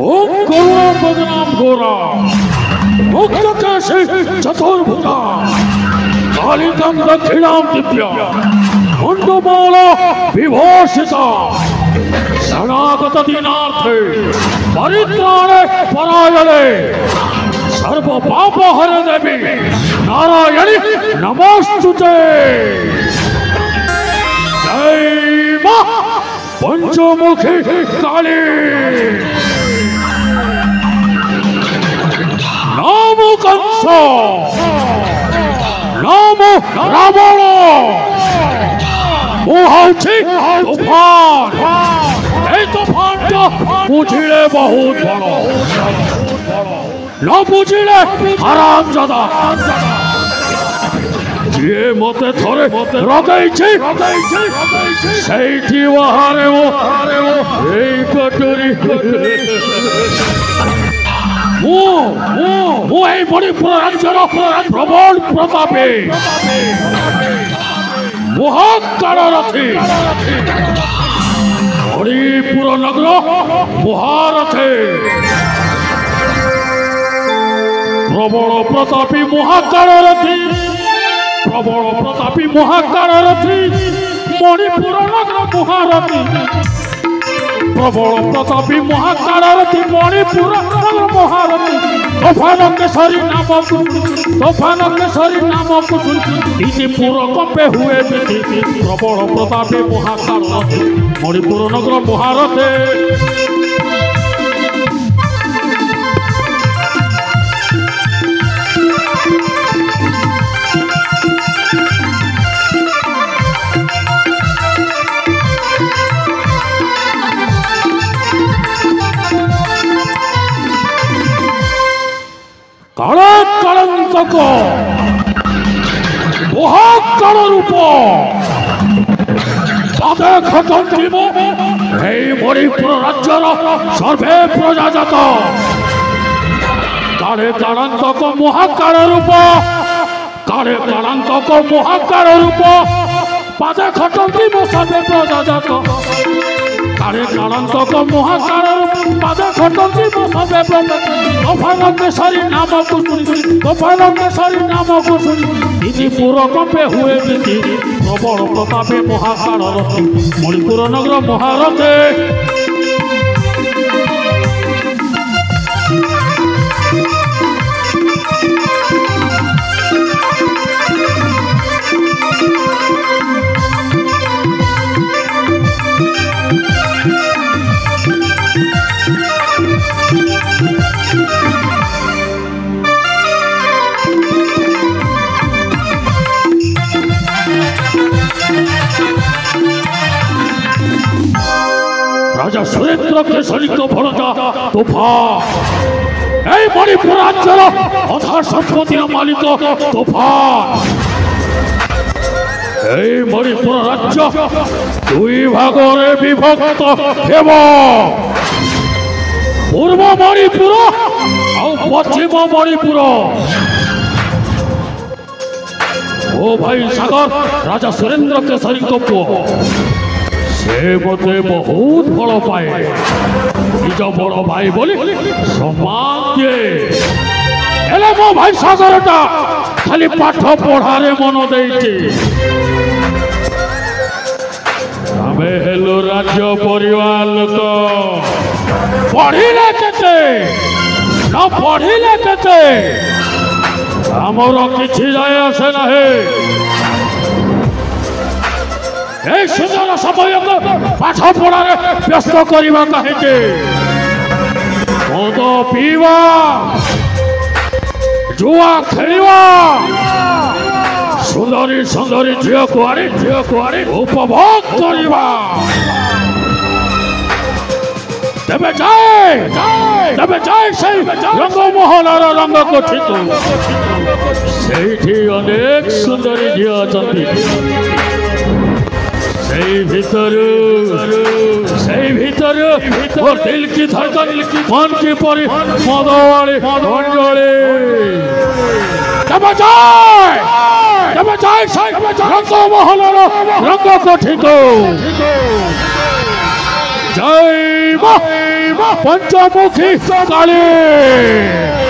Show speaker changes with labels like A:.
A: ओम करुणा बदनाम घोरा मुक्त केशे चतुर्भुजा कालिकं दक्षिणां दिव्या मुंडमाला विभूषिता शरणागत दीनार्थे परित्राणे परायणे सर्व पाप हरे देवी नारायणी नमोस्तुते। जय मां पंचमुखी काली। नमो कंस नमो रावण मुहाउची तूफान এই তূফানটা বুঝিলে বহুত বড় না বুঝিলে হারামজাদা যে মতে ধরে রগাইছে সেইটি ওহারে ও এই কটুরি মু এই মণিপুর রাজ্যের প্রবল প্রতাপে মহাকাররথী মণিপুর নগর মহারথে প্রবল প্রতাপী মহাকাররথী মণিপুর নগর মহারথী প্রবল প্রতাপী মহাকাররথী মণিপুর নগর মহারথী তোফানকেশ্বরী নামক তিথি পুর কম্পে হুয়ে তিথি প্রবল প্রতাপী মহাকাররথী মণিপুর নগর মহারথে। কালে কালান্তক মহাকাল রূপ পাদে খটন্তিম এই মণিপুর রাজ্যর সর্বে প্রজাজাত কালে কালান্তক মহাকাল রূপ পাদে খটন্তিম সর্বে প্রজাজাত কালে কালান্তক মহাকাল পাদে খটন্তিম সর্বে প্রজাজাত তোফানকেশ্বরী নামক তিথি পুর কম্পে হুয়ে তিথি প্রবল প্রতাপে মহাকাররথী মণিপুর নগর মহারথে। রাজা সুরেন্দ্র কেশরী ভরজা তুফান এই মণিপুর রাজ্যের অধা সম্পত্তির মালিক তুফান। এই মণিপুর রাজ্য দুই ভাগরে বিভক্ত ହେବ পূর্ব মণিপুর ଆଉ পশ্চিম মণিপুর। ও ভাই সাগর রাজা সুরেন্দ্র কেশরী পুଅ से मते बहुत भल पाए निज बड़ भाई बोली सम्मान दिए हेले मो भाई सागरटा खाली पाठ पढ़ारे मन देइछि आमे हेलो राज्य परिवार लोक पढ़िले केते न पढ़िले केते हमर किछि जाय आसे नाही এই সুন্দর সময়কে পাঠ পড়ারে ব্যস্ত করিবা কাহিকে মদ পিবা জুয়া খেলিবা সুন্দরী ঝিଅ কুଆରୀ উপভোগ করিবা তেবে যাই সেই রঙ্গমহলর রঙ্গ কোঠিକୁ ସେଇଠି ଅନେକ ସୁନ୍ଦରୀ ଝିଅ ଅଛନ୍ତି। সেই ভিতর ওর দিল কি ধড়কন মন কি পরি মদওয়ালি মন্ডলী তবে যায় সেই রঙ্গমহলর রঙ্গ কোঠিକୁ जय मां पंचमुखी काली।